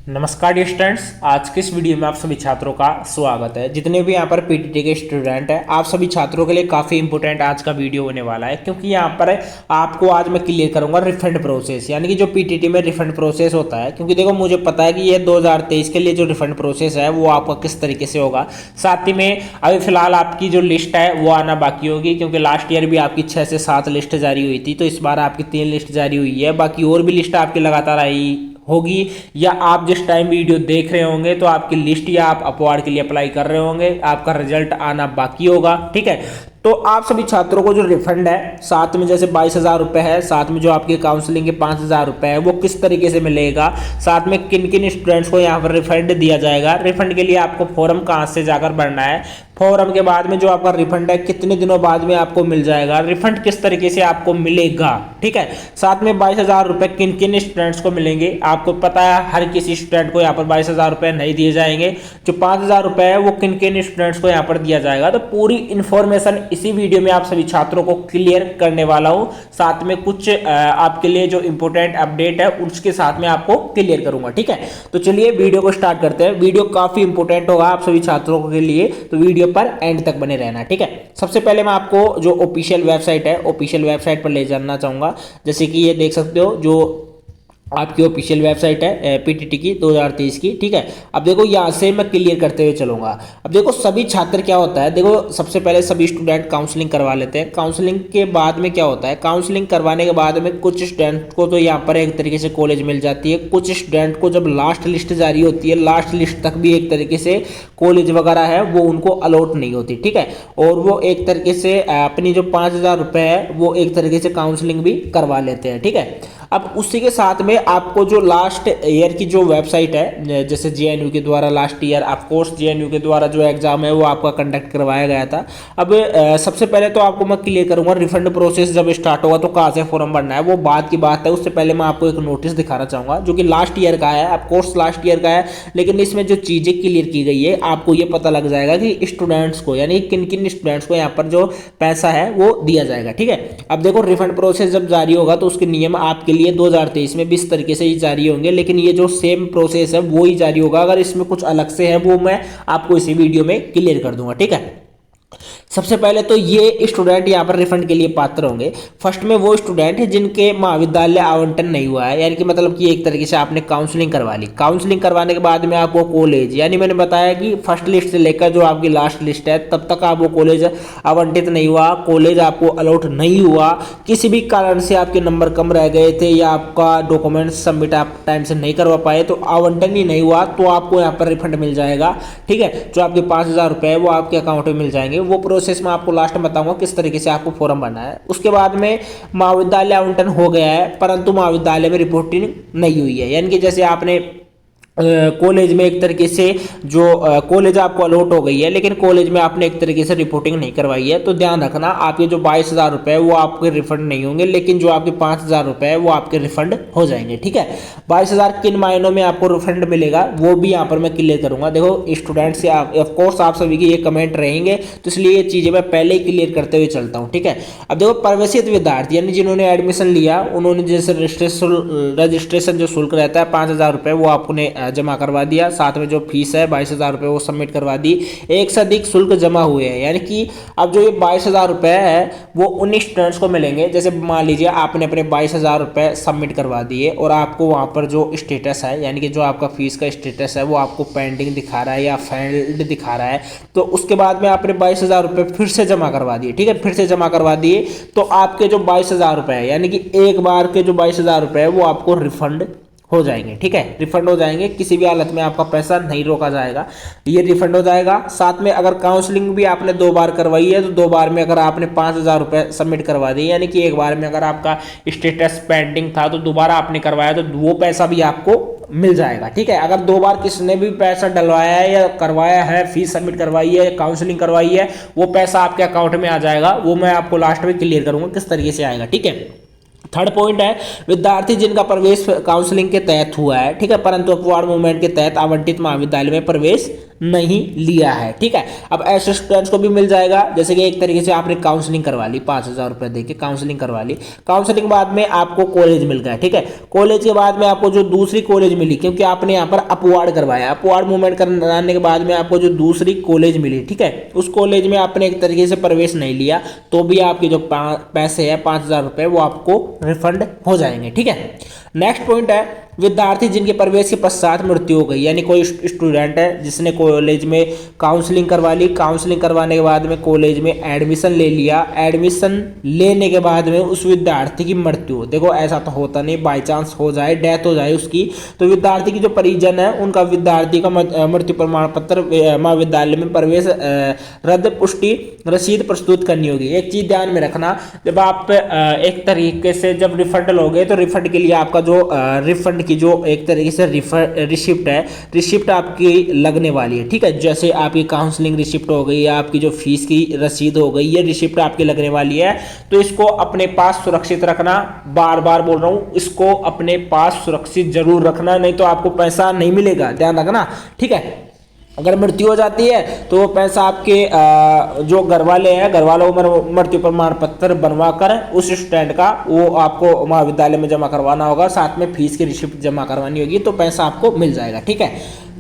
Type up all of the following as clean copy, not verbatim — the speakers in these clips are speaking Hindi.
नमस्कार डियर स्टूडेंट्स, आज के इस वीडियो में आप सभी छात्रों का स्वागत है। जितने भी यहाँ पर पीटीटी के स्टूडेंट हैं, आप सभी छात्रों के लिए काफ़ी इंपॉर्टेंट आज का वीडियो होने वाला है, क्योंकि यहाँ पर आपको आज मैं क्लियर करूंगा रिफंड प्रोसेस, यानी कि जो पीटीटी में रिफंड प्रोसेस होता है। क्योंकि देखो, मुझे पता है कि ये 2023 के लिए जो रिफंड प्रोसेस है वो आपका किस तरीके से होगा। साथ ही में अभी फिलहाल आपकी जो लिस्ट है वो आना बाकी होगी, क्योंकि लास्ट ईयर भी आपकी 6 से 7 लिस्ट जारी हुई थी, तो इस बार आपकी 3 लिस्ट जारी हुई है। बाकी और भी लिस्ट आपकी लगातार आई होगी, या आप जिस टाइम वीडियो देख रहे होंगे तो आपकी लिस्ट या आप अपवार्ड के लिए अप्लाई कर रहे होंगे, आपका रिजल्ट आना बाकी होगा। ठीक है, तो आप सभी छात्रों को जो रिफंड है, साथ में जैसे 22,000 रुपये है, साथ में जो आपके काउंसलिंग के 5,000 रुपये है, वो किस तरीके से मिलेगा, साथ में किन किन स्टूडेंट्स को यहाँ पर रिफंड दिया जाएगा। रिफंड के लिए आपको फॉर्म कहाँ से जाकर भरना है, फॉर्म के बाद में जो आपका रिफंड है कितने दिनों बाद में आपको मिल जाएगा, रिफंड किस तरीके से आपको मिलेगा। ठीक है, साथ में 22,000 रुपये किन किन स्टूडेंट्स को मिलेंगे। आपको पता है हर किसी स्टूडेंट को यहाँ पर 22,000 रुपये नहीं दिए जाएंगे। जो 5,000 रुपये है वो किन किन स्टूडेंट्स को यहाँ पर दिया जाएगा। तो पूरी इंफॉर्मेशन इसी वीडियो में आप सभी छात्रों को क्लियर करने वाला हूं। साथ में कुछ आपके लिए जो इंपॉर्टेंट अपडेट है उसके साथ में आपको क्लियर करूंगा। ठीक है, तो चलिए वीडियो को स्टार्ट करते हैं। वीडियो काफी इंपॉर्टेंट होगा आप सभी छात्रों के लिए, तो वीडियो पर एंड तक बने रहना। ठीक है, सबसे पहले मैं आपको जो ऑफिशियल वेबसाइट है, ऑफिशियल वेबसाइट पर ले जाना चाहूंगा। जैसे कि ये देख सकते हो, जो आपकी ऑफिशियल वेबसाइट है पीटीटी की 2023 की। ठीक है, अब देखो यहाँ से मैं क्लियर करते हुए चलूंगा। अब देखो, सभी छात्र क्या होता है, देखो सबसे पहले सभी स्टूडेंट काउंसलिंग करवा लेते हैं। काउंसलिंग के बाद में क्या होता है, काउंसलिंग करवाने के बाद में कुछ स्टूडेंट को तो यहाँ पर एक तरीके से कॉलेज मिल जाती है। कुछ स्टूडेंट को जब लास्ट लिस्ट जारी होती है, लास्ट लिस्ट तक भी एक तरीके से कॉलेज वगैरह है वो उनको अलॉट नहीं होती। ठीक है, और वो एक तरीके से अपनी जो 5,000 रुपये है वो एक तरीके से काउंसलिंग भी करवा लेते हैं। ठीक है, अब उसी के साथ में आपको जो लास्ट ईयर की जो वेबसाइट है, जैसे जेएनयू के द्वारा लास्ट ईयर ऑफकोर्स जेएनयू के द्वारा जो एग्जाम है वो आपका कंडक्ट करवाया गया था। अब सबसे पहले तो आपको मैं क्लियर करूंगा रिफंड प्रोसेस जब स्टार्ट होगा तो कहाँ से फॉर्म भरना है, वो बाद की बात है। उससे पहले मैं आपको एक नोटिस दिखाना चाहूंगा जो कि लास्ट ईयर का है। ऑफकोर्स लास्ट ईयर का है, लेकिन इसमें जो चीजें क्लियर की गई है आपको ये पता लग जाएगा कि स्टूडेंट्स को, यानी किन किन स्टूडेंट्स को यहाँ पर जो पैसा है वो दिया जाएगा। ठीक है, अब देखो, रिफंड प्रोसेस जब जारी होगा तो उसके नियम आपके लिए 2023 में भी इस तरीके से ही जारी होंगे, लेकिन ये जो सेम प्रोसेस है वो ही जारी होगा। अगर इसमें कुछ अलग से है वो मैं आपको इसी वीडियो में क्लियर कर दूंगा। ठीक है, सबसे पहले तो ये स्टूडेंट यहाँ पर रिफंड के लिए पात्र होंगे। फर्स्ट में वो स्टूडेंट है जिनके महाविद्यालय आवंटन नहीं हुआ है, यानी कि मतलब कि एक तरीके से आपने काउंसलिंग करवा ली। काउंसलिंग करवाने के बाद में आपको कॉलेज, यानी मैंने बताया कि फर्स्ट लिस्ट से लेकर जो आपकी लास्ट लिस्ट है तब तक आपको कॉलेज आवंटित नहीं हुआ, कॉलेज आपको अलॉट नहीं हुआ, किसी भी कारण से आपके नंबर कम रह गए थे या आपका डॉक्यूमेंट सबमिट आप टाइम से नहीं करवा पाए, तो आवंटन ही नहीं हुआ, तो आपको यहाँ पर रिफंड मिल जाएगा। ठीक है, जो आपके 5,000 रुपये है वो आपके अकाउंट में मिल जाएंगे। वो प्रोसेस में आपको लास्ट में बताऊंगा किस तरीके से आपको फॉर्म भरना है। उसके बाद में महाविद्यालय आवंटन हो गया है, परंतु महाविद्यालय में रिपोर्टिंग नहीं हुई है, यानी कि जैसे आपने कॉलेज में एक तरीके से जो कॉलेज आपको अलॉट हो गई है, लेकिन कॉलेज में आपने एक तरीके से रिपोर्टिंग नहीं करवाई है, तो ध्यान रखना आपके जो 22,000 रुपये वो आपके रिफंड नहीं होंगे, लेकिन जो आपके 5,000 रुपये है वो आपके रिफंड हो जाएंगे। ठीक है, 22,000 किन महीनों में आपको रिफंड मिलेगा वो भी यहाँ पर मैं क्लियर करूंगा। देखो स्टूडेंट्स से ऑफकोर्स आप सभी के ये कमेंट रहेंगे, तो इसलिए ये चीज़ें मैं पहले ही क्लियर करते हुए चलता हूँ। ठीक है, अब देखो, प्रवेशित विद्यार्थी यानी जिन्होंने एडमिशन लिया, उन्होंने जैसे रजिस्ट्रेशन जो शुल्क रहता है 5,000 रुपये वो आपने जमा करवा दिया, साथ में जो फीस है 22,000 रुपये वो सबमिट करवा दी। एक से अधिक शुल्क जमा हुए हैं, यानी कि अब जो ये 22,000 रुपये है वो उन स्टूडेंट्स को मिलेंगे। जैसे मान लीजिए आपने अपने 22,000 रुपये सबमिट करवा दिए और आपको वहाँ पर जो स्टेटस है, यानी कि जो आपका फीस का स्टेटस है वो आपको पेंडिंग दिखा रहा है या फेल्ड दिखा रहा है, तो उसके बाद में आपने 22,000 रुपये फिर से जमा करवा दिए। ठीक है, फिर से जमा करवा दिए तो आपके जो 22,000 रुपये है, यानी कि एक बार के जो 22,000 रुपये है वो आपको रिफंड हो जाएंगे। ठीक है, रिफंड हो जाएंगे, किसी भी हालत में आपका पैसा नहीं रोका जाएगा, ये रिफंड हो जाएगा। साथ में अगर काउंसलिंग भी आपने 2 बार करवाई है तो 2 बार में अगर आपने 5,000 रुपये सबमिट करवा दिए, यानी कि एक बार में अगर आपका स्टेटस पेंडिंग था तो दोबारा आपने करवाया तो वो पैसा भी आपको मिल जाएगा। ठीक है, अगर 2 बार किसने भी पैसा डलवाया है या करवाया है, फीस सबमिट करवाई है, काउंसलिंग करवाई है, वो पैसा आपके अकाउंट में आ जाएगा। वो मैं आपको लास्ट में क्लियर करूंगा किस तरीके से आएगा। ठीक है, थर्ड पॉइंट है विद्यार्थी जिनका प्रवेश काउंसलिंग के तहत हुआ है, ठीक है, परंतु अपवार्ड मूवमेंट के तहत आवंटित महाविद्यालय में प्रवेश नहीं लिया है। ठीक है, अब ऐसे स्टूडेंट्स को भी मिल जाएगा, जैसे कि एक तरीके से आपने काउंसलिंग करवा ली, 5,000 रुपये देके काउंसलिंग करवा ली, काउंसलिंग बाद में आपको कॉलेज मिल गया। ठीक है, कॉलेज के बाद में आपको जो दूसरी कॉलेज मिली, क्योंकि आपने यहाँ पर अपवार्ड करवाया, अपवार्ड मूवमेंट कराने के बाद में आपको जो दूसरी कॉलेज मिली, ठीक है, उस कॉलेज में आपने एक तरीके से प्रवेश नहीं लिया तो भी आपके जो पैसे है 5,000 रुपये वो आपको रिफंड हो जाएंगे। ठीक है, नेक्स्ट पॉइंट है विद्यार्थी जिनके प्रवेश के पश्चात मृत्यु हो गई, यानी कोई स्टूडेंट है जिसने कॉलेज में काउंसलिंग करवा ली, काउंसलिंग करवाने के बाद में कॉलेज में एडमिशन ले लिया, एडमिशन लेने के बाद में उस विद्यार्थी की मृत्यु, देखो ऐसा तो होता नहीं, बाई चांस हो जाए, डेथ हो जाए उसकी, तो विद्यार्थी की जो परिजन है उनका विद्यार्थी का मृत्यु प्रमाण पत्र महाविद्यालय में प्रवेश रद्द पुष्टि रसीद प्रस्तुत करनी होगी। एक चीज ध्यान में रखना, जब आप एक तरीके से जब रिफंड लोगे तो रिफंड के लिए आपका जो रिफंड की जो एक तरीके से रिसिप्ट है, रिसिप्ट आपकी लगने वाली है। ठीक है, जैसे आपकी काउंसलिंग रिसिप्ट हो गई या आपकी जो फीस की रसीद हो गई, ये रिसिप्ट आपकी लगने वाली है, तो इसको अपने पास सुरक्षित रखना, बार बार बोल रहा हूं, इसको अपने पास सुरक्षित जरूर रखना, नहीं तो आपको पैसा नहीं मिलेगा, ध्यान रखना। ठीक है, अगर मृत्यु हो जाती है तो वो पैसा आपके जो घर वाले हैं, घर वालों को मृत्यु प्रमाण पत्र बनवा कर उस स्टूडेंट का वो आपको महाविद्यालय में जमा करवाना होगा, साथ में फीस की रिसिप्ट जमा करवानी होगी, तो पैसा आपको मिल जाएगा। ठीक है,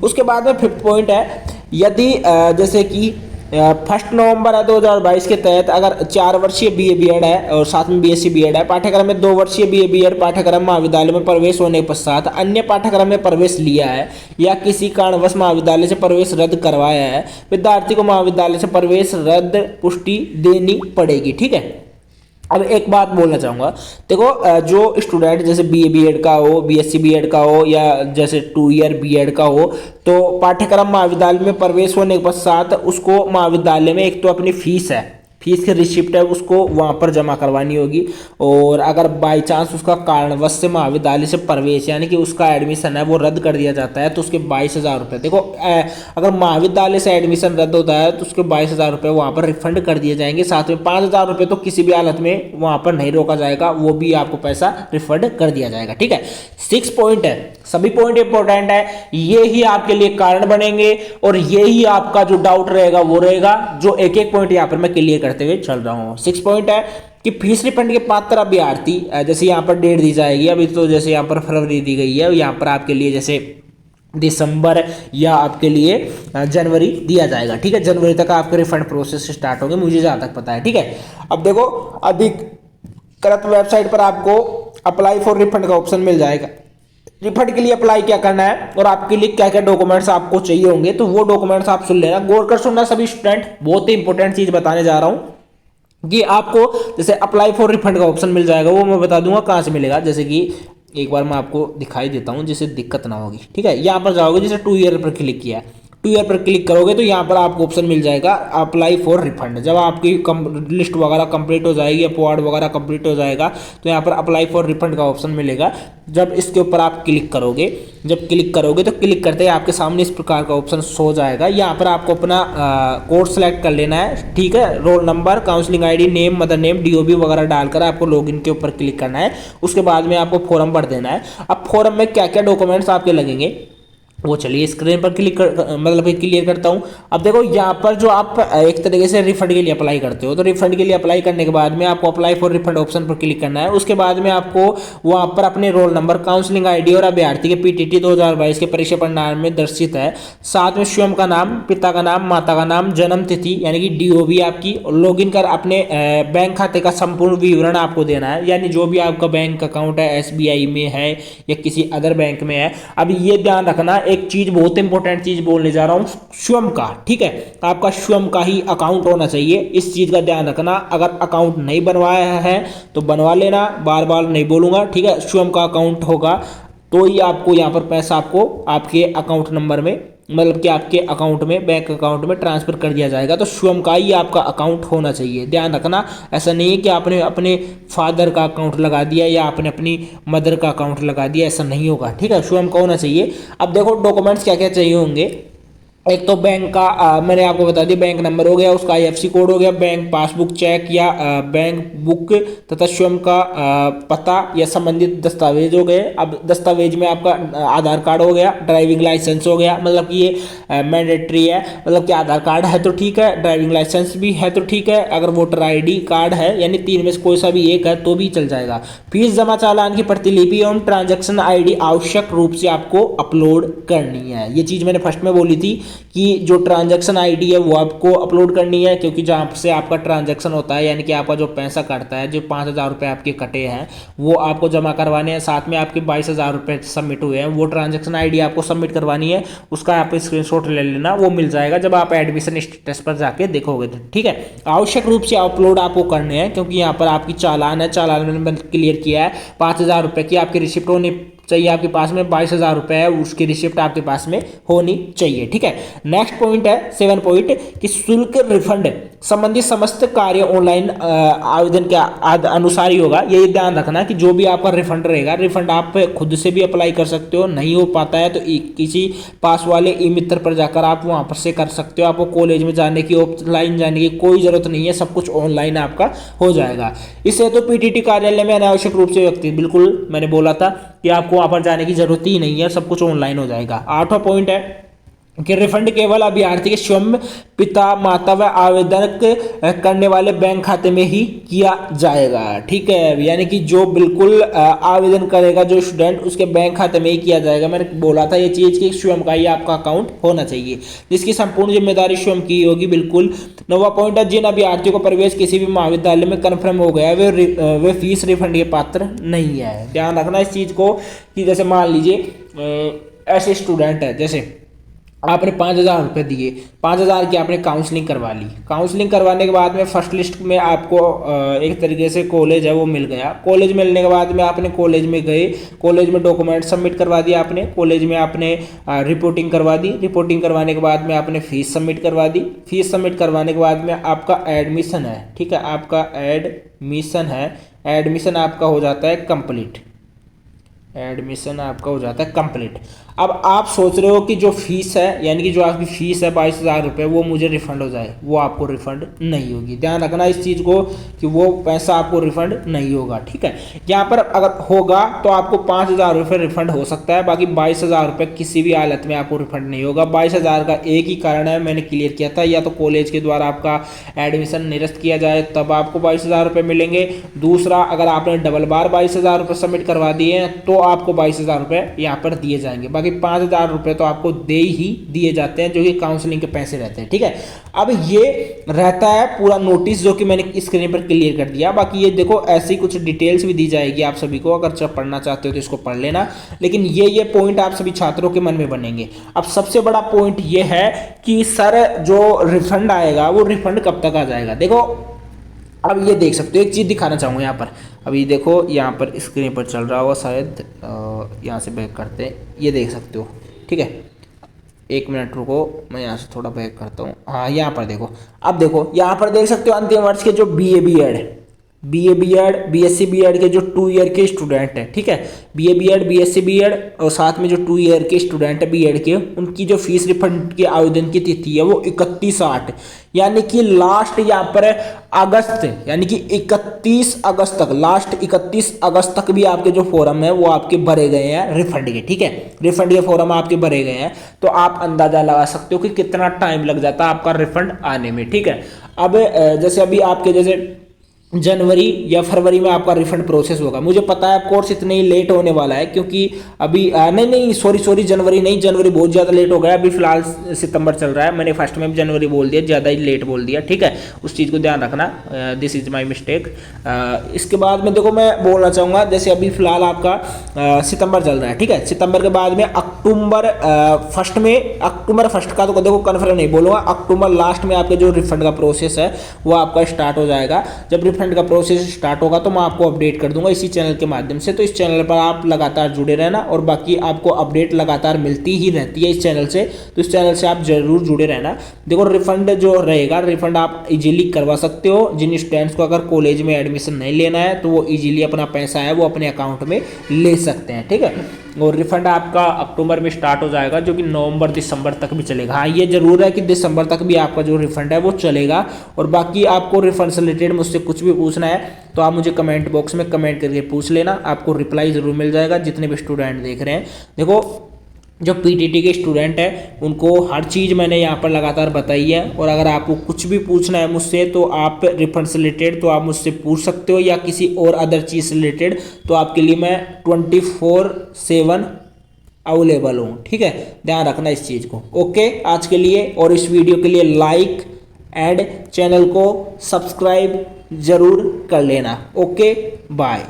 उसके बाद में फिफ्थ पॉइंट है, यदि जैसे कि 1 नवंबर 2022 के तहत अगर 4 वर्षीय BA BEd है और साथ में BSc BEd है, पाठ्यक्रम में 2 वर्षीय BA BEd पाठ्यक्रम महाविद्यालय में प्रवेश होने के पश्चात अन्य पाठ्यक्रम में प्रवेश लिया है या किसी कारणवश महाविद्यालय से प्रवेश रद्द करवाया है, विद्यार्थी को महाविद्यालय से प्रवेश रद्द पुष्टि देनी पड़ेगी। ठीक है, अब एक बात बोलना चाहूँगा, देखो जो स्टूडेंट जैसे BA BEd का हो, BSc BEd का हो या जैसे 2 ईयर BEd का हो, तो पाठ्यक्रम महाविद्यालय में प्रवेश होने के पश्चात उसको महाविद्यालय में एक तो अपनी फीस है, फीस की रिसिप्ट है, उसको वहाँ पर जमा करवानी होगी, और अगर बाई चांस उसका कारणवश से महाविद्यालय से प्रवेश यानी कि उसका एडमिशन है वो रद्द कर दिया जाता है तो उसके 22,000 रुपये, देखो अगर महाविद्यालय से एडमिशन रद्द होता है तो उसके 22,000 रुपये वहाँ पर रिफंड कर दिए जाएंगे, साथ में 5,000 रुपये तो किसी भी हालत में वहाँ पर नहीं रोका जाएगा, वो भी आपको पैसा रिफंड कर दिया जाएगा। ठीक है, 6 पॉइंट है, सभी पॉइंट इंपॉर्टेंट है, ये ही आपके लिए कारण बनेंगे और ये ही आपका जो डाउट रहेगा वो रहेगा, जो एक एक पॉइंट यहाँ पर मैं क्लियर करते हुए चल रहा हूँ। 6 पॉइंट है कि फीस रिफंड के पात्र अभ्यर्थी, जैसे यहाँ पर डेट दी जाएगी, अभी तो जैसे यहाँ पर फरवरी दी गई है, यहाँ पर आपके लिए जैसे दिसंबर या आपके लिए जनवरी दिया जाएगा। ठीक है, जनवरी तक आपके रिफंड प्रोसेस स्टार्ट होंगे, मुझे जहाँ तक पता है। ठीक है, अब देखो अधिकृत वेबसाइट पर आपको अप्लाई फॉर रिफंड का ऑप्शन मिल जाएगा। रिफंड के लिए अप्लाई क्या करना है और आपके लिए क्या क्या डॉक्यूमेंट्स आपको चाहिए होंगे, तो वो डॉक्यूमेंट्स आप सुन लेना, गौर कर सुनना सभी स्टूडेंट, बहुत ही इंपॉर्टेंट चीज बताने जा रहा हूं कि आपको जैसे अप्लाई फॉर रिफंड का ऑप्शन मिल जाएगा, वो मैं बता दूंगा कहां से मिलेगा। जैसे कि एक बार मैं आपको दिखाई देता हूं जिससे दिक्कत ना होगी। ठीक है, यहां पर जाओगे, जैसे 2 ईयर पर क्लिक किया, 2 ईयर पर क्लिक करोगे तो यहाँ पर आपको ऑप्शन मिल जाएगा अप्लाई फॉर रिफंड। जब आपकी लिस्ट वगैरह कंप्लीट हो जाएगी, अपवार्ड वगैरह कंप्लीट हो जाएगा तो यहाँ पर अप्लाई फॉर रिफंड का ऑप्शन मिलेगा। जब इसके ऊपर आप क्लिक करोगे, जब क्लिक करोगे तो क्लिक करते ही आपके सामने इस प्रकार का ऑप्शन शो जाएगा। यहाँ पर आपको अपना कोड सेलेक्ट कर लेना है। ठीक है, roll number, counselling ID, name, mother name, DOB वगैरह डालकर आपको लॉगिन के ऊपर क्लिक करना है। उसके बाद में आपको फॉर्म भर देना है। अब फॉर्म में क्या क्या डॉक्यूमेंट्स आपके लगेंगे वो चलिए स्क्रीन पर क्लिक मतलब क्लियर करता हूं। अब देखो यहाँ पर जो आप एक तरीके से रिफंड के लिए अप्लाई करते हो, तो रिफंड के लिए अप्लाई करने के बाद में आपको अप्लाई फॉर रिफंड ऑप्शन पर क्लिक करना है। उसके बाद में आपको वहाँ पर अपने रोल नंबर, काउंसलिंग ID और अभ्यर्थी के PTT 2022 के परीक्षा परिणाम में दर्शित है, साथ में स्वयं का नाम, पिता का नाम, माता का नाम, जन्म तिथि यानी कि DOB आपकी, लॉगिन कर अपने बैंक खाते का संपूर्ण विवरण आपको देना है, यानी जो भी आपका बैंक अकाउंट है, SBI में है या किसी अदर बैंक में है। अब ये ध्यान रखना, एक चीज बहुत इंपॉर्टेंट चीज बोलने जा रहा हूं, स्वयं का। ठीक है, आपका स्वयं का ही अकाउंट होना चाहिए, इस चीज का ध्यान रखना। अगर अकाउंट नहीं बनवाया है तो बनवा लेना, बार बार नहीं बोलूंगा। ठीक है, स्वयं का अकाउंट होगा तो ही आपको यहाँ पर पैसा आपको आपके अकाउंट नंबर में, मतलब कि आपके अकाउंट में, बैंक अकाउंट में ट्रांसफर कर दिया जाएगा। तो स्वयं का ही आपका अकाउंट होना चाहिए, ध्यान रखना। ऐसा नहीं है कि आपने अपने फादर का अकाउंट लगा दिया या आपने अपनी मदर का अकाउंट लगा दिया, ऐसा नहीं होगा। ठीक है, स्वयं का होना चाहिए। अब देखो डॉक्यूमेंट्स क्या क्या चाहिए होंगे। एक तो बैंक का मैंने आपको बता दिया, बैंक नंबर हो गया, उसका आईएफएससी कोड हो गया, बैंक पासबुक चेक या बैंक बुक तथा स्वयं का पता या संबंधित दस्तावेज हो गए। अब दस्तावेज में आपका आधार कार्ड हो गया, ड्राइविंग लाइसेंस हो गया, मतलब कि ये मैंडेटरी है, मतलब कि आधार कार्ड है तो ठीक है, ड्राइविंग लाइसेंस भी है तो ठीक है, अगर वोटर आईडी कार्ड है, यानी तीन में से कोई सा भी एक है तो भी चल जाएगा। फीस जमा चालान की प्रतिलिपि एवं ट्रांजैक्शन आईडी आवश्यक रूप से आपको अपलोड करनी है। ये चीज मैंने फर्स्ट में बोली थी कि जो ट्रांजैक्शन आईडी है वो आपको अपलोड करनी है, क्योंकि जहाँ से आपका ट्रांजैक्शन होता है, यानी कि आपका जो पैसा कटता है, जो 5,000 रुपये आपके कटे हैं वो आपको जमा करवाने हैं, साथ में आपके 22,000 रुपये सबमिट हुए हैं, वो ट्रांजैक्शन आईडी आपको सबमिट करवानी है। उसका आप स्क्रीनशॉट ले लेना, वो मिल जाएगा जब आप एडमिशन स्टेटस पर जाके देखोगे तो, ठीक है। आवश्यक रूप से अपलोड आपको करने हैं, क्योंकि यहाँ पर आपकी चालान है, चालान मैंने क्लियर किया है, 5,000 रुपये की आपकी रिसिप्ट होनी चाहिए आपके पास में, 22,000 रुपये है उसकी रिसिप्ट आपके पास में होनी चाहिए, ठीक है। नेक्स्ट पॉइंट है 7 पॉइंट कि शुल्क रिफंड संबंधी समस्त कार्य ऑनलाइन आवेदन के अनुसार ही होगा। ये ध्यान रखना कि जो भी आपका रिफंड रहेगा, रिफंड आप खुद से भी अप्लाई कर सकते हो, नहीं हो पाता है तो किसी पास वाले ई मित्र पर जाकर आप वहां पर से कर सकते हो। आपको कॉलेज में जाने की, ऑफलाइन जाने की कोई जरूरत नहीं है, सब कुछ ऑनलाइन आपका हो जाएगा। इससे तो पीटीटी कार्यालय में अनावश्यक रूप से व्यक्ति, बिल्कुल मैंने बोला था कि आपको वहां पर जाने की जरूरत ही नहीं है, सब कुछ ऑनलाइन हो जाएगा। 8वां पॉइंट है कि रिफंड केवल अभ्यर्थी के स्वयं पिता माता व आवेदन करने वाले बैंक खाते में ही किया जाएगा, ठीक है। यानी कि जो बिल्कुल आवेदन करेगा जो स्टूडेंट, उसके बैंक खाते में ही किया जाएगा। मैंने बोला था ये चीज कि स्वयं का ही आपका अकाउंट होना चाहिए, जिसकी संपूर्ण जिम्मेदारी स्वयं की होगी, बिल्कुल। 9वां पॉइंट है जिन अभ्यर्थियों को प्रवेश किसी भी महाविद्यालय में कन्फर्म हो गया है वे फीस रिफंड के पात्र नहीं है। ध्यान रखना इस चीज को कि जैसे मान लीजिए ऐसे स्टूडेंट है, जैसे आपने 5,000 रुपये दिए, 5,000 की आपने काउंसलिंग करवा ली, काउंसलिंग करवाने के बाद में फर्स्ट लिस्ट में आपको एक तरीके से कॉलेज है वो मिल गया। कॉलेज मिलने के बाद में आपने कॉलेज में गए, कॉलेज में डॉक्यूमेंट सबमिट करवा दिया आपने, कॉलेज में आपने रिपोर्टिंग करवा दी, रिपोर्टिंग करवाने के बाद में आपने फीस सबमिट करवा दी, फीस सबमिट करवाने के बाद में आपका एडमिशन है, ठीक है, आपका एडमिशन है, एडमिशन आपका हो जाता है कंप्लीट, एडमिशन आपका हो जाता है कंप्लीट। अब आप सोच रहे हो कि जो फीस है, यानी कि जो आपकी फीस है 22,000 रुपये, वो मुझे रिफंड हो जाए, वो आपको रिफंड नहीं होगी। ध्यान रखना इस चीज़ को कि वो पैसा आपको रिफंड नहीं होगा, ठीक है। यहाँ पर अगर होगा तो आपको 5,000 रुपये रिफंड हो सकता है, बाकी 22,000 रुपये किसी भी हालत में आपको रिफंड नहीं होगा। 22,000 का एक ही कारण है, मैंने क्लियर किया था, या तो कॉलेज के द्वारा आपका एडमिशन निरस्त किया जाए तब आपको 22,000 रुपये मिलेंगे, दूसरा अगर आपने डबल बार 22,000 रुपये सबमिट करवा दिए हैं तो आपको 22,000 रुपये यहाँ पर दिए जाएंगे। बाकी 5,000 रुपये तो आपको दे ही दिए जाते हैं, जो कि काउंसलिंग के पैसे रहते हैं, ठीक है। अब ये रहता है पूरा नोटिस जो कि मैंने स्क्रीन पर क्लियर कर दिया। बाकी ये देखो ऐसी कुछ डिटेल्स भी दी जाएगी आप सभी को, अगर जब पढ़ना चाहते हो तो इसको पढ़ लेना, लेकिन ये पॉइंट आप सभी छात्रों के मन में बनेंगे। अब सबसे बड़ा पॉइंट ये है कि सर जो रिफंड आएगा वो रिफंड कब तक आ जाएगा। देखो अब ये देख सकते हो, एक चीज़ दिखाना चाहूँगा यहाँ पर, अभी देखो यहाँ पर स्क्रीन पर चल रहा होगा शायद, यहाँ से बैक करते हैं, ये देख सकते हो, ठीक है। एक मिनट रुको, मैं यहाँ से थोड़ा बैक करता हूँ, हाँ यहाँ पर देखो। अब देखो यहाँ पर देख सकते हो अंतिम वर्ष के जो बीए बीएड बीएससी बीएड के जो 2 ईयर के स्टूडेंट हैं, ठीक है, बीए बीएड बीएससी बीएड और साथ में जो 2 ईयर के स्टूडेंट है बीएड के, उनकी जो फीस रिफंड के आवेदन की तिथि है वो 31/8, यानी कि लास्ट यहाँ पर अगस्त, यानी कि 31 अगस्त तक, लास्ट 31 अगस्त तक भी आपके जो फॉर्म है वो आपके भरे गए हैं रिफंड के, ठीक है, रिफंड के फॉर्म आपके भरे गए हैं। तो आप अंदाजा लगा सकते हो कि कितना टाइम लग जाता है आपका रिफंड आने में, ठीक है। अब जैसे अभी आपके जैसे जनवरी या फरवरी में आपका रिफंड प्रोसेस होगा, मुझे पता है कोर्स इतने ही लेट होने वाला है, क्योंकि अभी नहीं सॉरी जनवरी नहीं, जनवरी बहुत ज़्यादा लेट हो गया, अभी फिलहाल सितंबर चल रहा है, मैंने फर्स्ट में भी जनवरी बोल दिया, ज़्यादा ही लेट बोल दिया, ठीक है, उस चीज़ को ध्यान रखना, दिस इज माई मिस्टेक। इसके बाद में देखो मैं बोलना चाहूँगा, जैसे अभी फिलहाल आपका सितंबर चल रहा है, ठीक है, सितंबर के बाद में अक्टूबर फर्स्ट में, अक्टूबर फर्स्ट का तो देखो कन्फर्म नहीं बोलूँगा, अक्टूबर लास्ट में आपके जो रिफंड का प्रोसेस है वो आपका स्टार्ट हो जाएगा। जब रिफंड का प्रोसेस स्टार्ट होगा तो मैं आपको अपडेट कर दूंगा इसी चैनल के माध्यम से। तो इस चैनल पर आप लगातार जुड़े रहना और बाकी आपको अपडेट लगातार मिलती ही रहती है इस चैनल से, तो इस चैनल से आप जरूर जुड़े रहना। देखो रिफंड जो रहेगा, रिफंड आप इजीली करवा सकते हो। जिन स्टूडेंट्स को अगर कॉलेज में एडमिशन नहीं लेना है तो वो इजीली अपना पैसा है वो अपने अकाउंट में ले सकते हैं, ठीक है। और रिफंड आपका अक्टूबर में स्टार्ट हो जाएगा जो कि नवंबर दिसंबर तक भी चलेगा। हाँ ये जरूर है कि दिसंबर तक भी आपका जो रिफंड है वो चलेगा। और बाकी आपको रिफंड से रिलेटेड मुझसे कुछ भी पूछना है तो आप मुझे कमेंट बॉक्स में कमेंट करके पूछ लेना, आपको रिप्लाई जरूर मिल जाएगा। जितने भी स्टूडेंट देख रहे हैं, देखो जो पीटीटी के स्टूडेंट हैं उनको हर चीज़ मैंने यहाँ पर लगातार बताई है। और अगर आपको कुछ भी पूछना है मुझसे तो आप रिफंड से रिलेटेड तो आप मुझसे पूछ सकते हो, या किसी और अदर चीज़ से रिलेटेड तो आपके लिए मैं 24/7 अवेलेबल हूँ, ठीक है। ध्यान रखना इस चीज़ को। ओके, आज के लिए और इस वीडियो के लिए लाइक एंड चैनल को सब्सक्राइब जरूर कर लेना। Okay bye.